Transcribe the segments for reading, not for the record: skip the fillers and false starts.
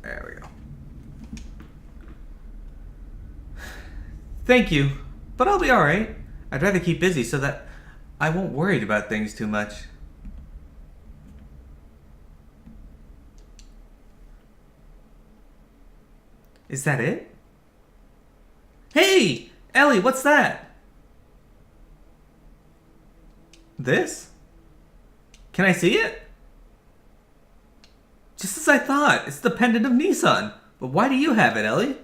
There we go. Thank you, but I'll be alright. I'd rather keep busy so that I won't worry about things too much. Is that it? Hey! Elly, what's that? This? Can I see it? Just as I thought, it's the pendant of Nissan. But why do you have it, Elly?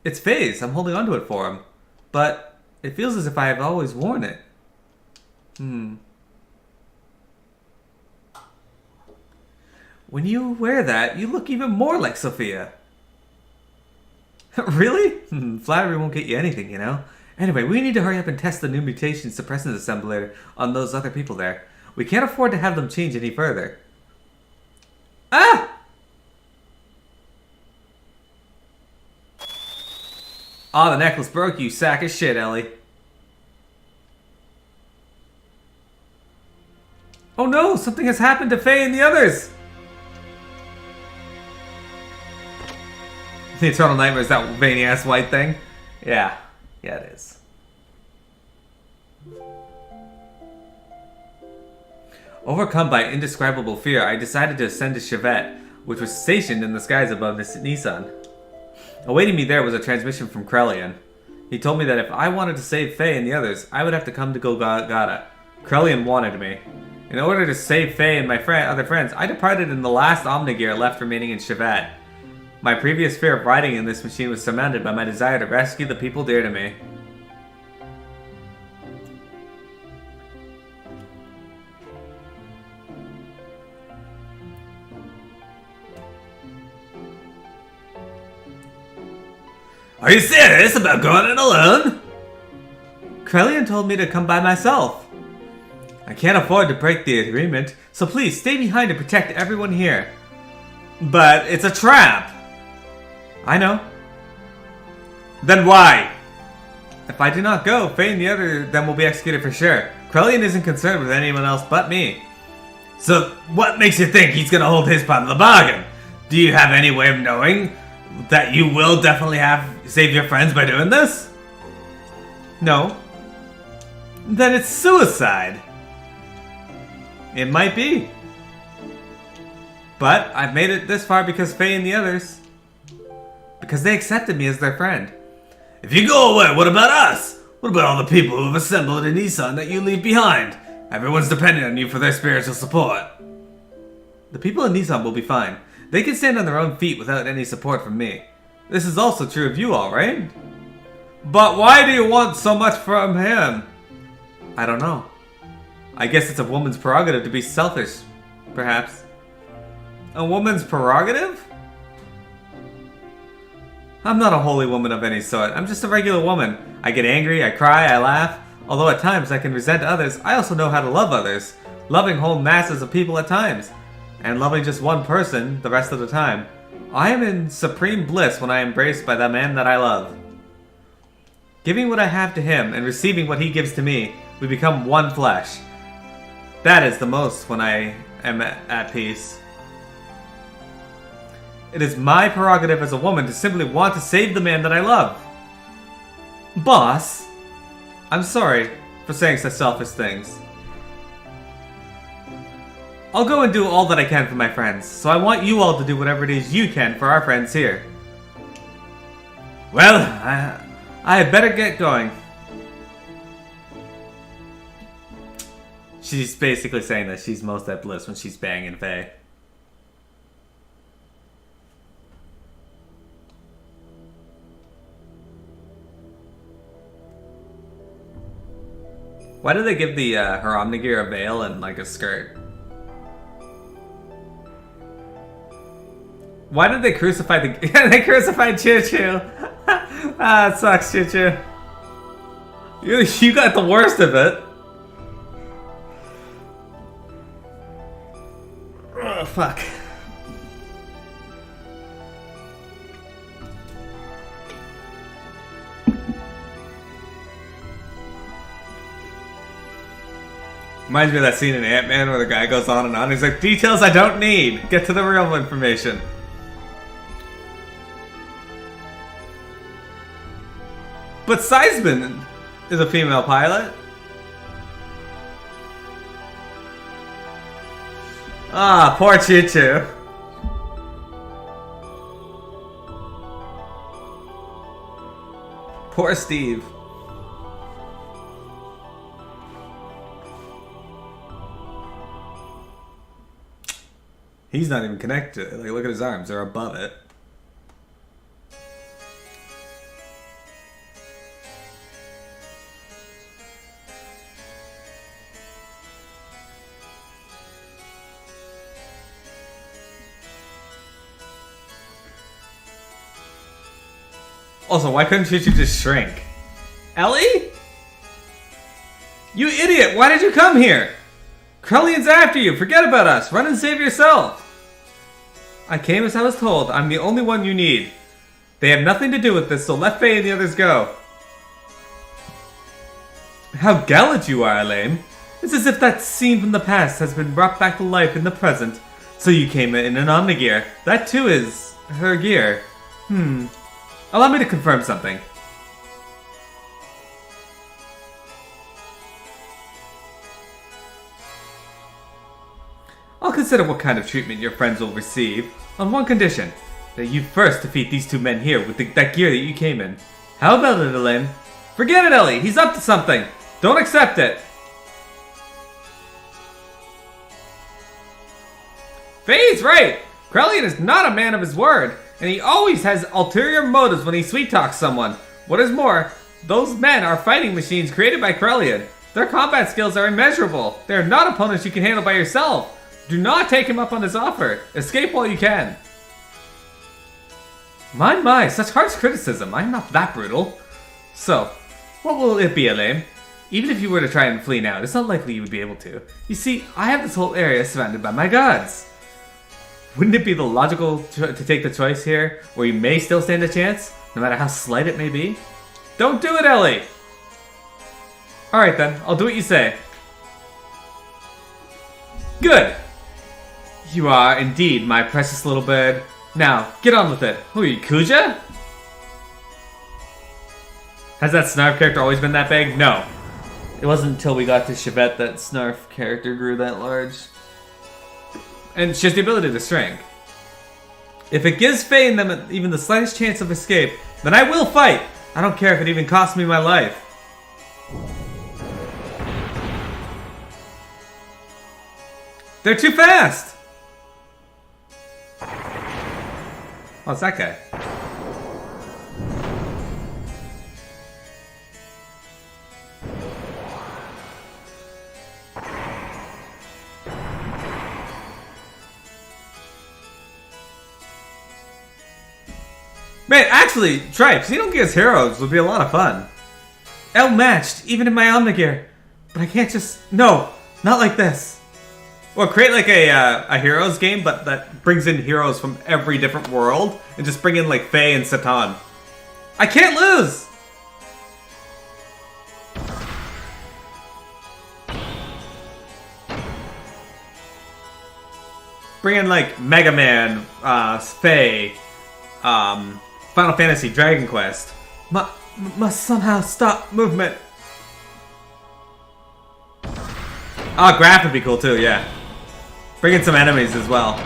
It's Faye's. I'm holding onto it for him. But it feels as if I have always worn it. When you wear that, you look even more like Sophia. Really? Flattery won't get you anything, you know? Anyway, we need to hurry up and test the new mutation suppressant assembler on those other people there. We can't afford to have them change any further. Ah! Ah, the necklace broke, you sack of shit, Elly. Oh no, something has happened to Faye and the others! The Eternal Nightmare is that veiny-ass white thing? Yeah. Yeah, it is. Overcome by indescribable fear, I decided to ascend to Chevette, which was stationed in the skies above Nissan. Awaiting me there was a transmission from Krelian. He told me that if I wanted to save Faye and the others, I would have to come to Golgotha. Krelian wanted me. In order to save Faye and my other friends, I departed in the last Omnigear left remaining in Chevette. My previous fear of riding in this machine was surmounted by my desire to rescue the people dear to me. Are you serious about going in alone? Krelian told me to come by myself. I can't afford to break the agreement, so please stay behind to protect everyone here. But it's a trap. I know. Then why? If I do not go, Faye and the other them will be executed for sure. Krelian isn't concerned with anyone else but me. So what makes you think he's gonna hold his part of the bargain? Do you have any way of knowing that you will definitely save your friends by doing this? No. Then it's suicide. It might be. But I've made it this far because Faye and the others. Because they accepted me as their friend. If you go away, what about us? What about all the people who have assembled in Nissan that you leave behind? Everyone's depending on you for their spiritual support. The people in Nissan will be fine. They can stand on their own feet without any support from me. This is also true of you all, right? But why do you want so much from him? I don't know. I guess it's a woman's prerogative to be selfish, perhaps. A woman's prerogative? I'm not a holy woman of any sort. I'm just a regular woman. I get angry, I cry, I laugh. Although at times I can resent others, I also know how to love others. Loving whole masses of people at times. And loving just one person the rest of the time. I am in supreme bliss when I am embraced by the man that I love. Giving what I have to him and receiving what he gives to me, we become one flesh. That is the most when I am at peace. It is my prerogative as a woman to simply want to save the man that I love. Boss, I'm sorry for saying such selfish things. I'll go and do all that I can for my friends, so I want you all to do whatever it is you can for our friends here. Well, I had better get going. She's basically saying that she's most at bliss when she's banging Faye. Why did they give the her Omnigear a veil and like a skirt? Why did they crucify the? They crucified Choo Choo. Ah, it sucks, Choo Choo. You got the worst of it. Oh fuck. Reminds me of that scene in Ant-Man where the guy goes on and on. He's like, details I don't need. Get to the real information. But Seisman is a female pilot. Ah, poor Choo Choo. Poor Steve. He's not even connected. Like, look at his arms. They're above it. Also, why couldn't Choo Choo just shrink? Elly? You idiot! Why did you come here? Krellion's after you! Forget about us! Run and save yourself! I came as I was told. I'm the only one you need. They have nothing to do with this, so let Faye and the others go. How gallant you are, Elaine. It's as if that scene from the past has been brought back to life in the present. So you came in an Omnigear. That too is her gear. Allow me to confirm something. I'll consider what kind of treatment your friends will receive, on one condition, that you first defeat these two men here with that gear that you came in. How about it, Elaine? Forget it, Elly! He's up to something! Don't accept it! Faye's right! Krellion is not a man of his word, and he always has ulterior motives when he sweet-talks someone. What is more, those men are fighting machines created by Krellion. Their combat skills are immeasurable. They are not opponents you can handle by yourself. Do not take him up on his offer. Escape while you can. My, such harsh criticism. I'm not that brutal. So, what will it be, Elaine? Even if you were to try and flee now, it's not likely you would be able to. You see, I have this whole area surrounded by my gods. Wouldn't it be the logical to take the choice here, where you may still stand a chance, no matter how slight it may be? Don't do it, Elly! Alright then, I'll do what you say. Good! You are indeed my precious little bird. Now, get on with it. Who are you, Kuja? Has that Snarf character always been that big? No. It wasn't until we got to Chevette that Snarf character grew that large. And she has the ability to shrink. If it gives Faye and them even the slightest chance of escape, then I will fight! I don't care if it even costs me my life. They're too fast! Oh, it's that guy. Man, actually, try Xenogears Heroes would be a lot of fun. Outmatched, even in my Omnigear. But I can't just... No, not like this. Or create like a Heroes game, but that brings in heroes from every different world. And just bring in like Faye and Satan. I can't lose! Bring in like Mega Man, Faye, Final Fantasy, Dragon Quest. Must somehow stop movement. Ah, Graph would be cool too, yeah. Bring in some enemies as well.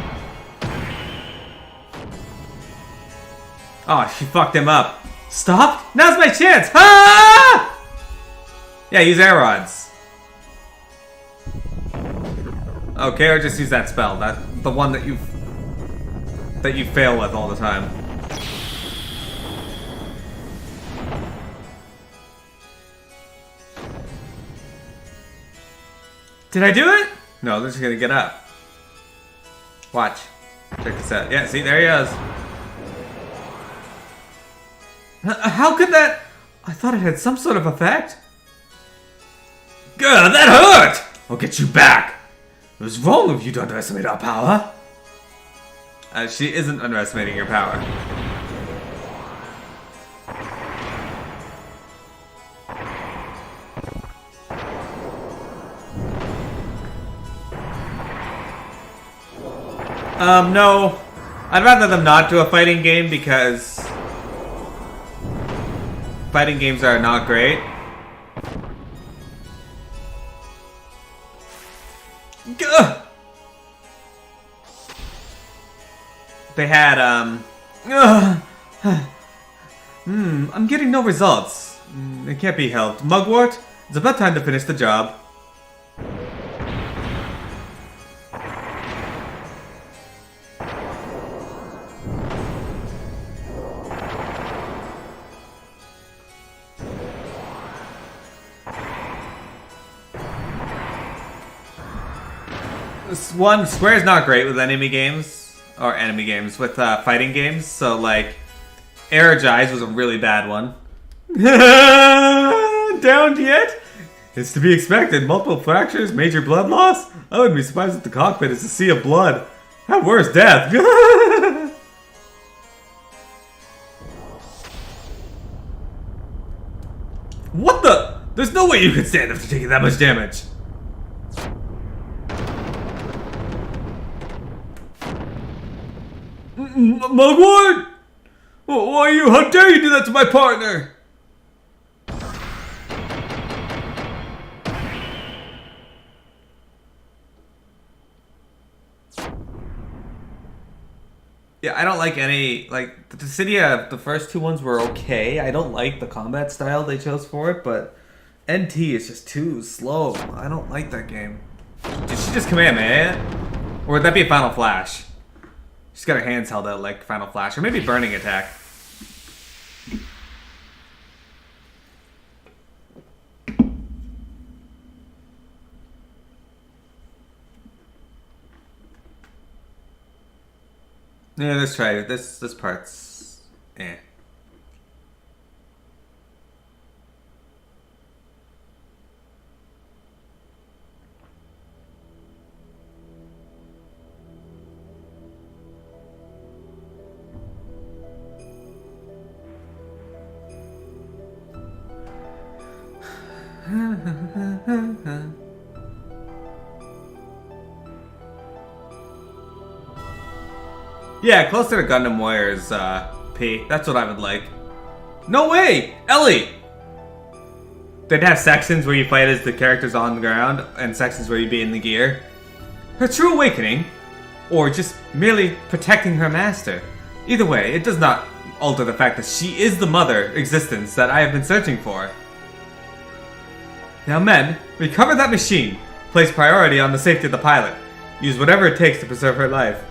Oh, she fucked him up. Stop? Now's my chance! Ah! Yeah, use air rods. Okay, or just use that spell. The one that you fail with all the time. Did I do it? No, they're just gonna get up. Watch. Check this out. Yeah, see, there he is. How could that... I thought it had some sort of effect. God, that hurt! I'll get you back. It was wrong of you to underestimate our power. She isn't underestimating your power. No. I'd rather them not do a fighting game because... fighting games are not great. Gah! They had, I'm getting no results. It can't be helped. Mugwort, it's about time to finish the job. Square's not great with enemy games, with fighting games, so like, Energize was a really bad one. Downed yet? It's to be expected. Multiple fractures, major blood loss? I wouldn't be surprised if the cockpit is a sea of blood. At worst, death. What the? There's no way you could stand after taking that much damage. Mugwort? Why you? How dare you do that to my partner? Yeah, I don't like any, like, the Dissidia, the first two ones were okay. I don't like the combat style they chose for it, but NT is just too slow. I don't like that game. Did she just Kamehameha? Or would that be a Final Flash? She's got her hands held out like Final Flash, or maybe Burning Attack. Yeah, let's try it. This part's eh. Yeah, closer to Gundam Warriors, P. That's what I would like. No way! Elly! They'd have sections where you fight as the characters on the ground, and sections where you'd be in the gear. Her true awakening, or just merely protecting her master. Either way, it does not alter the fact that she is the mother existence that I have been searching for. Now men, recover that machine. Place priority on the safety of the pilot. Use whatever it takes to preserve her life.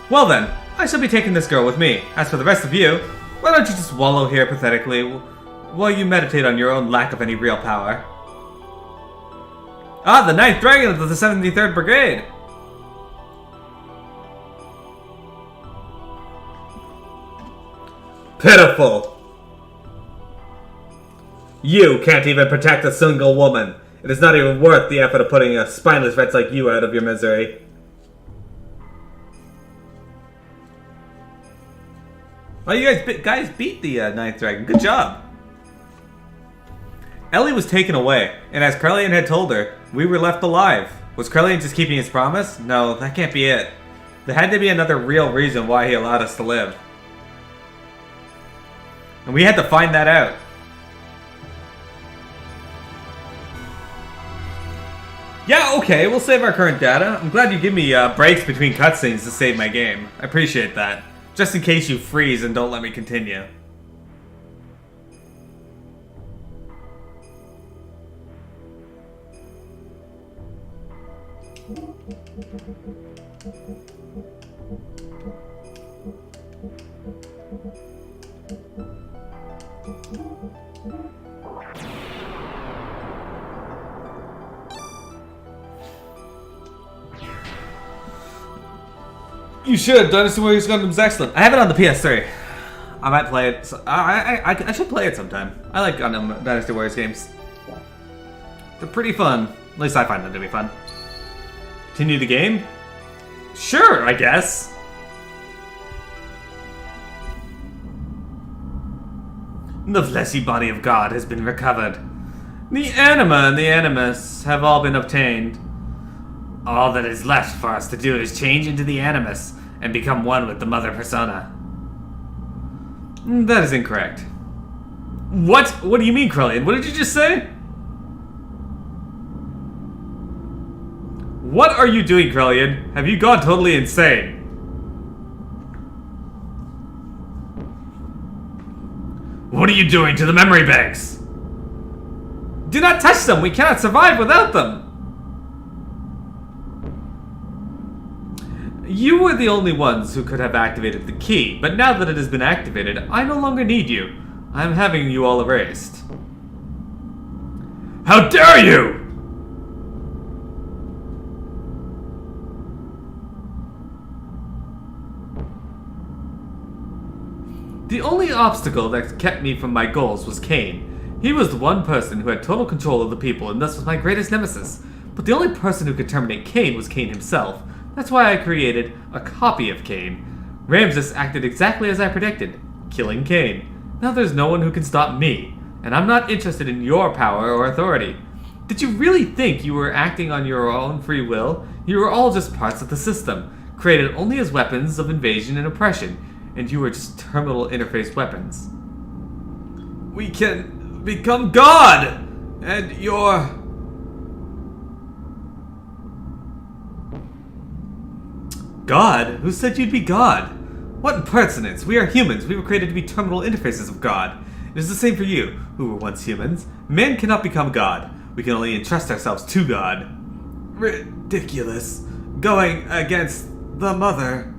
Well then, I shall be taking this girl with me. As for the rest of you, why don't you just wallow here pathetically while you meditate on your own lack of any real power? Ah, the 9th Dragon of the 73rd Brigade! Pitiful! You can't even protect a single woman. It is not even worth the effort of putting a spineless wretch like you out of your misery. Oh, you guys beat the 9th Dragon. Good job. Elly was taken away, and as Krelian had told her, we were left alive. Was Krelian just keeping his promise? No, that can't be it. There had to be another real reason why he allowed us to live. And we had to find that out. Yeah, okay, we'll save our current data. I'm glad you give me breaks between cutscenes to save my game. I appreciate that. Just in case you freeze and don't let me continue. You should. Dynasty Warriors Gundam's excellent. I have it on the PS3. I might play it. I should play it sometime. I like Gundam Dynasty Warriors games. They're pretty fun. At least I find them to be fun. Continue the game? Sure, I guess. The fleshy body of God has been recovered. The anima and the animus have all been obtained. All that is left for us to do is change into the animus and become one with the Mother Persona. That is incorrect. What? What do you mean, Krellian? What did you just say? What are you doing, Krellian? Have you gone totally insane? What are you doing to the memory banks? Do not touch them! We cannot survive without them! You were the only ones who could have activated the key, but now that it has been activated, I no longer need you. I am having you all erased. How dare you! The only obstacle that kept me from my goals was Cain. He was the one person who had total control of the people and thus was my greatest nemesis. But the only person who could terminate Cain was Cain himself. That's why I created a copy of Cain. Ramses acted exactly as I predicted, killing Cain. Now there's no one who can stop me, and I'm not interested in your power or authority. Did you really think you were acting on your own free will? You were all just parts of the system, created only as weapons of invasion and oppression, and you were just terminal interface weapons. We can become God! And you're... God? Who said you'd be God? What impertinence! We are humans. We were created to be terminal interfaces of God. It is the same for you, who were once humans. Man cannot become God. We can only entrust ourselves to God. Ridiculous. Going against the Mother.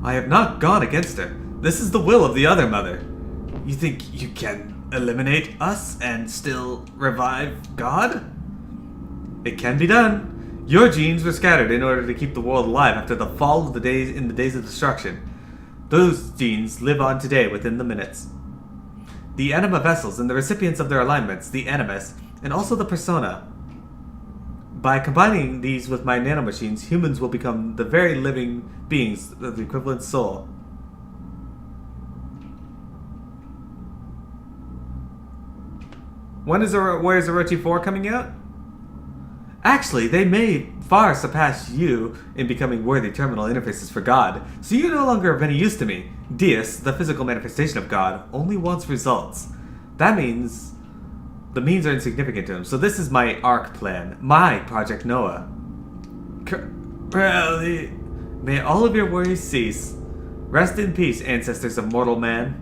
I have not gone against her. This is the will of the other Mother. You think you can eliminate us and still revive God? It can be done. Your genes were scattered in order to keep the world alive after the fall of the days in the days of destruction. Those genes live on today within the minutes. The Anema vessels and the recipients of their alignments, the Animus, and also the Persona. By combining these with my nanomachines, humans will become the very living beings of the equivalent soul. When is Warriors Orochi 4 coming out? Actually, they may far surpass you in becoming worthy terminal interfaces for God, so you're no longer of any use to me. Deus, the physical manifestation of God, only wants results. That means the means are insignificant to him, so this is my ARC plan, my Project Noah. Elly, may all of your worries cease. Rest in peace, ancestors of mortal man.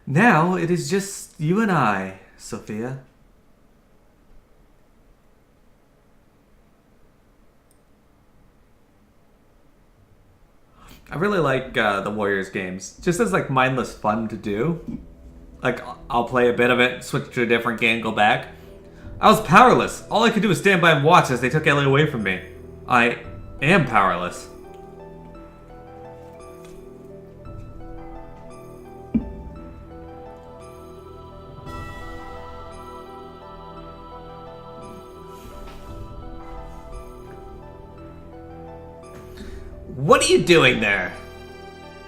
Now it is just you and I, Sophia. I really like the Warriors games. Just as like mindless fun to do. Like I'll play a bit of it, switch to a different game, go back. I was powerless. All I could do was stand by and watch as they took Elly away from me. I am powerless. What are you doing there?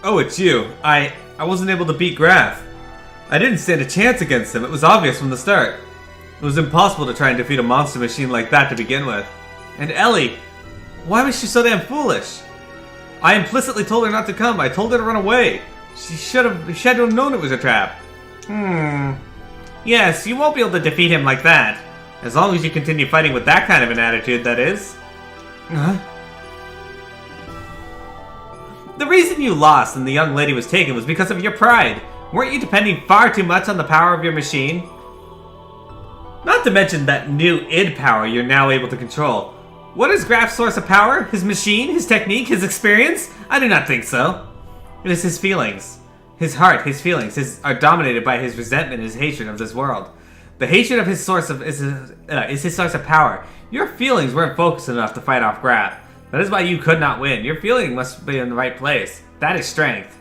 Oh, it's you. I wasn't able to beat Graf. I didn't stand a chance against him. It was obvious from the start. It was impossible to try and defeat a monster machine like that to begin with. And Elly, why was she so damn foolish? I implicitly told her not to come. I told her to run away. She had to have known it was a trap. Yes, you won't be able to defeat him like that. As long as you continue fighting with that kind of an attitude, that is. Huh? The reason you lost and the young lady was taken was because of your pride. Weren't you depending far too much on the power of your machine? Not to mention that new id power you're now able to control. What is Graf's source of power? His machine? His technique? His experience? I do not think so. It is his feelings. His heart, his feelings, are dominated by his resentment and his hatred of this world. The hatred of his source is his source of power. Your feelings weren't focused enough to fight off Graf. That is why you could not win. Your feeling must be in the right place. That is strength.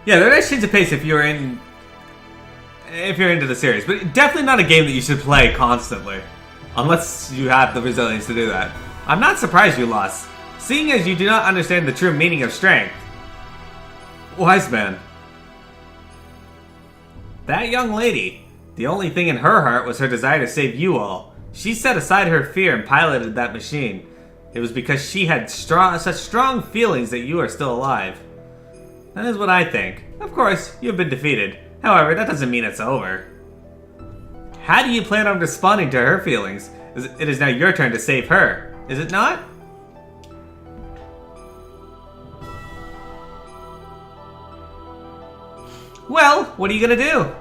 Yeah, they're nice change of pace if you're in if you're into the series, but definitely not a game that you should play constantly. Unless you have the resilience to do that. I'm not surprised you lost, seeing as you do not understand the true meaning of strength. Wise man. That young lady, the only thing in her heart was her desire to save you all. She set aside her fear and piloted that machine. It was because she had such strong feelings that you are still alive. That is what I think. Of course, you have been defeated. However, that doesn't mean it's over. How do you plan on responding to her feelings? It is now your turn to save her, is it not? Well, what are you gonna do?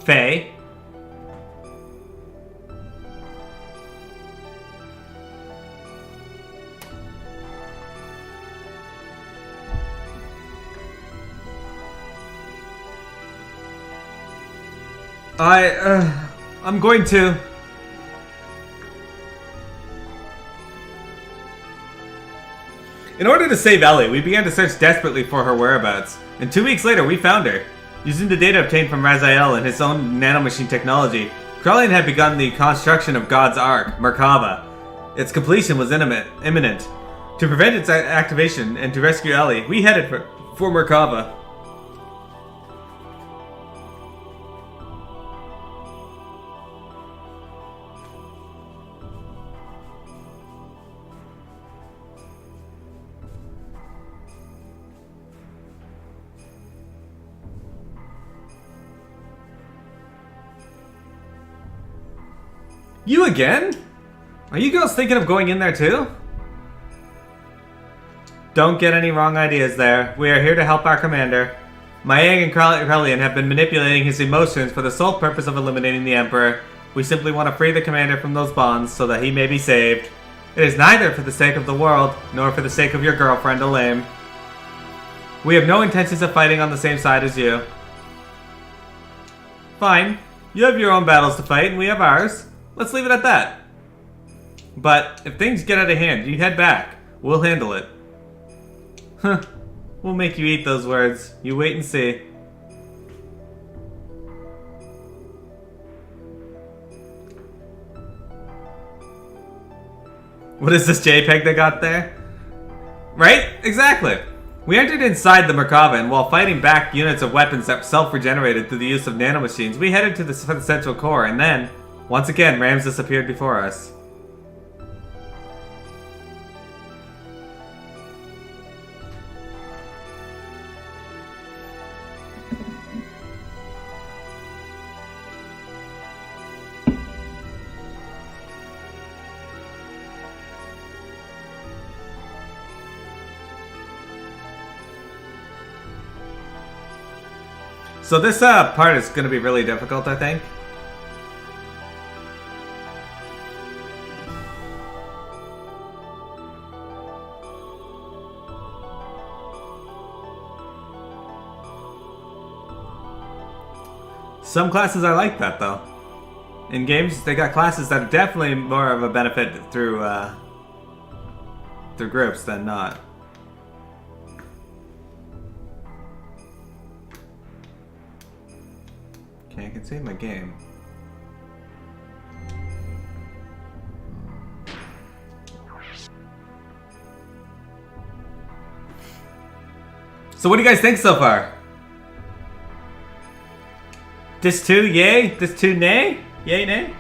Faye? I'm going to... In order to save Elly, we began to search desperately for her whereabouts, and 2 weeks later we found her. Using the data obtained from Raziel and his own nanomachine technology, Krellian had begun the construction of God's Ark, Merkava. Its completion was imminent. To prevent its activation and to rescue Elly, we headed for Merkava. You again? Are you girls thinking of going in there too? Don't get any wrong ideas there. We are here to help our commander. Mayang and Krellian have been manipulating his emotions for the sole purpose of eliminating the Emperor. We simply want to free the commander from those bonds so that he may be saved. It is neither for the sake of the world, nor for the sake of your girlfriend, Elaine. We have no intentions of fighting on the same side as you. Fine. You have your own battles to fight, and we have ours. Let's leave it at that. But if things get out of hand, you head back. We'll handle it. Huh. We'll make you eat those words. You wait and see. What is this JPEG they got there? Right? Exactly. We entered inside the Merkava, and while fighting back units of weapons that self-regenerated through the use of nanomachines, we headed to the central core, and then... once again, Ramses appeared before us. So this part is going to be really difficult, I think. Some classes I like that though. In games, they got classes that are definitely more of a benefit through groups than not. Okay, I can save my game. So what do you guys think so far? This 2, yay? This 2, nay? Yay, nay?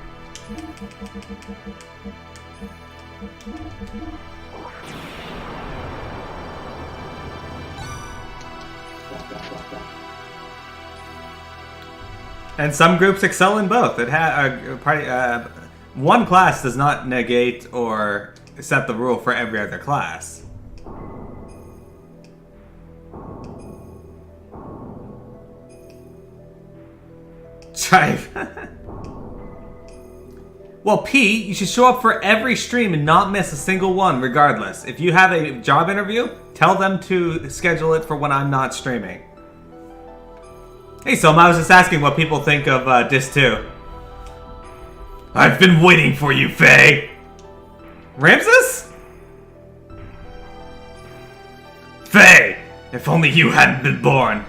And some groups excel in both. It one class does not negate or set the rule for every other class. Tribe. Well, P, you should show up for every stream and not miss a single one, regardless. If you have a job interview, tell them to schedule it for when I'm not streaming. Hey, Soma, I was just asking what people think of Dis 2. I've been waiting for you, Faye! Ramses? Faye! If only you hadn't been born.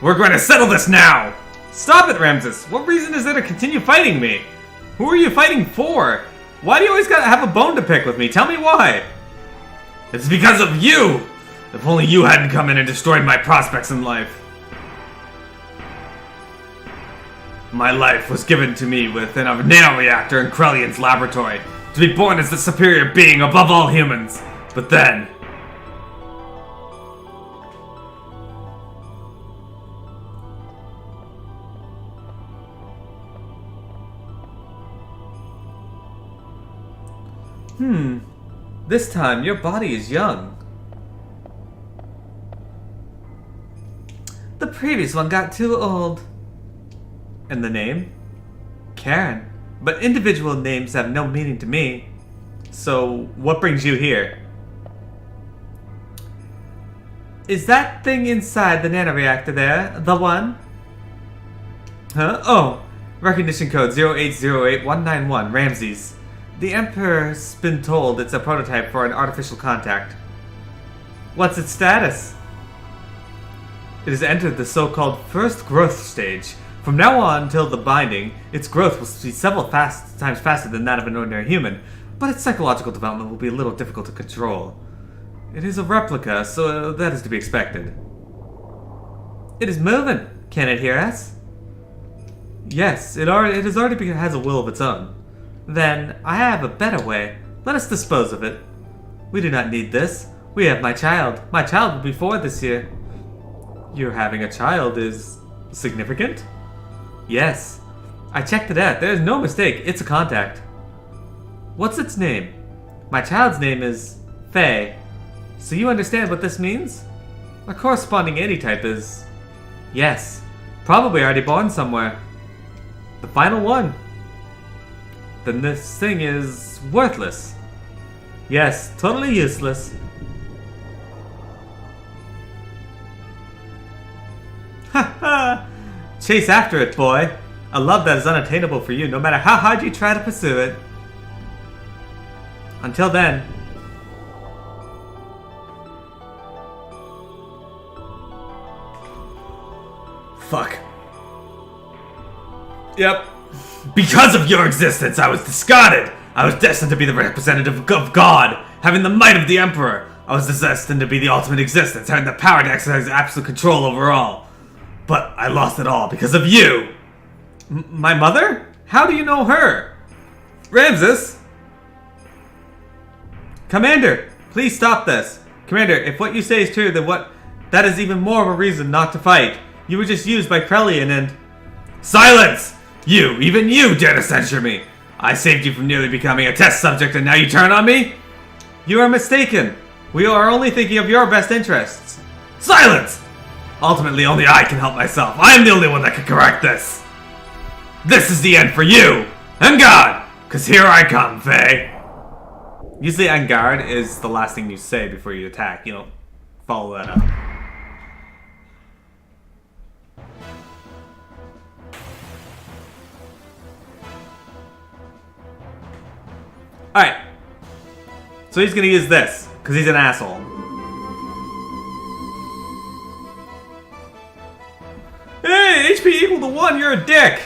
We're going to settle this now! Stop it, Ramses! What reason is there to continue fighting me? Who are you fighting for? Why do you always gotta have a bone to pick with me? Tell me why! It's because of you! If only you hadn't come in and destroyed my prospects in life. My life was given to me within a nanoreactor in Krellion's laboratory, to be born as the superior being above all humans. But then... This time, your body is young. The previous one got too old. And the name? Karen. But individual names have no meaning to me. So, what brings you here? Is that thing inside the nanoreactor there the one? Huh? Oh, recognition code 0808191, Ramses. The Emperor's been told it's a prototype for an artificial contact. What's its status? It has entered the so-called first growth stage. From now on until the binding, its growth will be several times faster than that of an ordinary human, but its psychological development will be a little difficult to control. It is a replica, so that is to be expected. It is moving. Can it hear us? Yes, it has a will of its own. Then, I have a better way. Let us dispose of it. We do not need this. We have my child. My child will be 4 this year. Your having a child is significant? Yes. I checked it out. There is no mistake. It's a contact. What's its name? My child's name is Faye. So you understand what this means? A corresponding antitype is... Yes. Probably already born somewhere. The final one. Then this thing is worthless. Yes, totally useless. Ha ha! Chase after it, boy. A love that is unattainable for you, no matter how hard you try to pursue it. Until then. Fuck. Yep. Because of your existence, I was discarded! I was destined to be the representative of God, having the might of the Emperor. I was destined to be the ultimate existence, having the power to exercise absolute control over all. But I lost it all because of you! My mother? How do you know her? Ramses? Commander, please stop this. Commander, if what you say is true, then that is even more of a reason not to fight. You were just used by Krellion and... Silence! Even you dare to censure me! I saved you from nearly becoming a test subject and now you turn on me? You are mistaken. We are only thinking of your best interests. Silence! Ultimately, only I can help myself. I am the only one that can correct this. This is the end for you! En garde! Cause here I come, Faye! Usually en garde is the last thing you say before you attack. You don't follow that up. Alright. So he's gonna use this, because he's an asshole. Hey, HP equal to 1, you're a dick!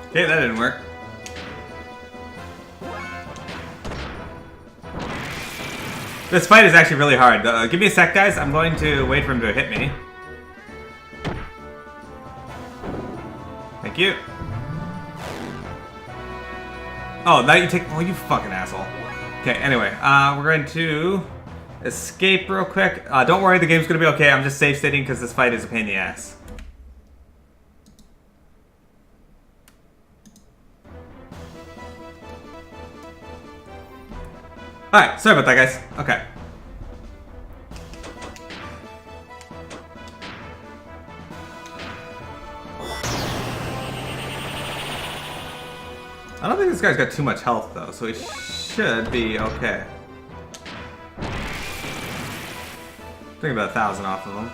Okay, that didn't work. This fight is actually really hard. Give me a sec, guys. I'm going to wait for him to hit me. Thank you. Oh, now you take... Oh, you fucking asshole. Okay, anyway. We're going to escape real quick. Don't worry, the game's going to be okay. I'm just safe sitting because this fight is a pain in the ass. Alright, sorry about that, guys. Okay. I don't think this guy's got too much health, though, so he should be okay. I think about 1,000 off of him.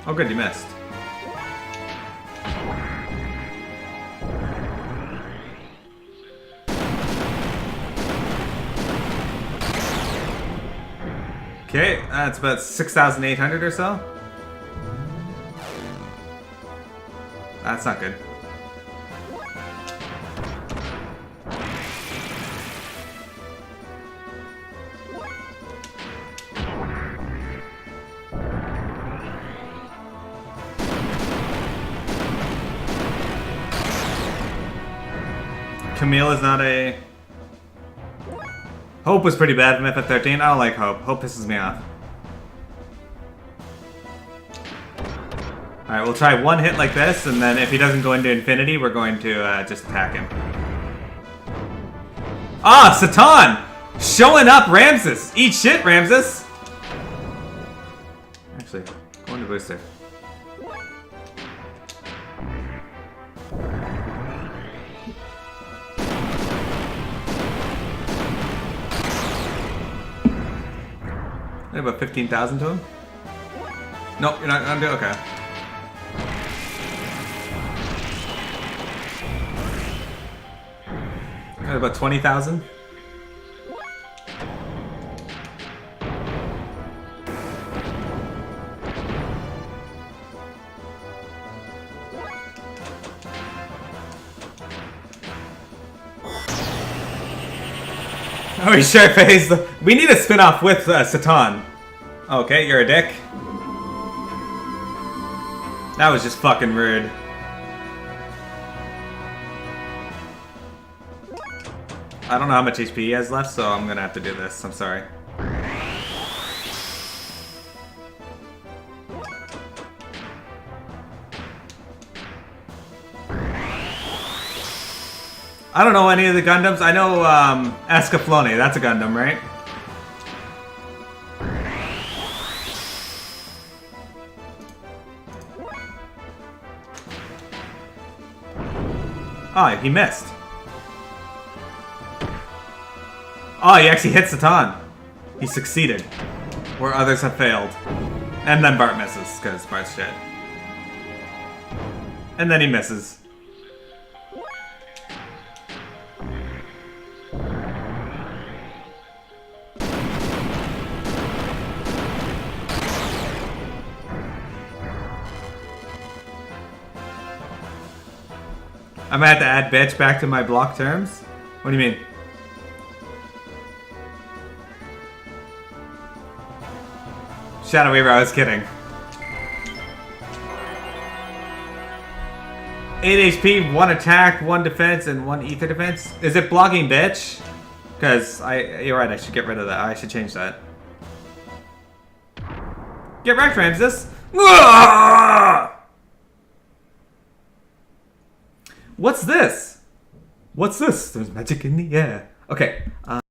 Oh good, you missed. Okay, that's about 6,800 or so. That's not good. Camille is not a... Hope was pretty bad from at 13. I don't like Hope. Hope pisses me off. Alright, we'll try one hit like this, and then if he doesn't go into infinity, we're going to just attack him. Ah, Satan! Showing up, Ramses! Eat shit, Ramses! Actually, go into booster. About 15,000 to him? Nope, you're not gonna do it? Okay. About 20,000? Oh, he's sure faced. We need a spin-off with Satan. Okay, you're a dick. That was just fucking rude. I don't know how much HP he has left, so I'm gonna have to do this. I'm sorry. I don't know any of the Gundams. I know Escaflowne, that's a Gundam, right? Oh, he missed. Oh, he actually hit Satan. He succeeded. Where others have failed. And then Bart misses, because Bart's shit. And then he misses. I'm gonna have to add bitch back to my block terms? What do you mean? Shadow Weaver, I was kidding. 8 HP, 1 attack, 1 defense, and 1 ether defense. Is it blocking bitch? Because you're right, I should get rid of that. I should change that. Get wrecked, Ramses! What's this? What's this? There's magic in the air. Okay.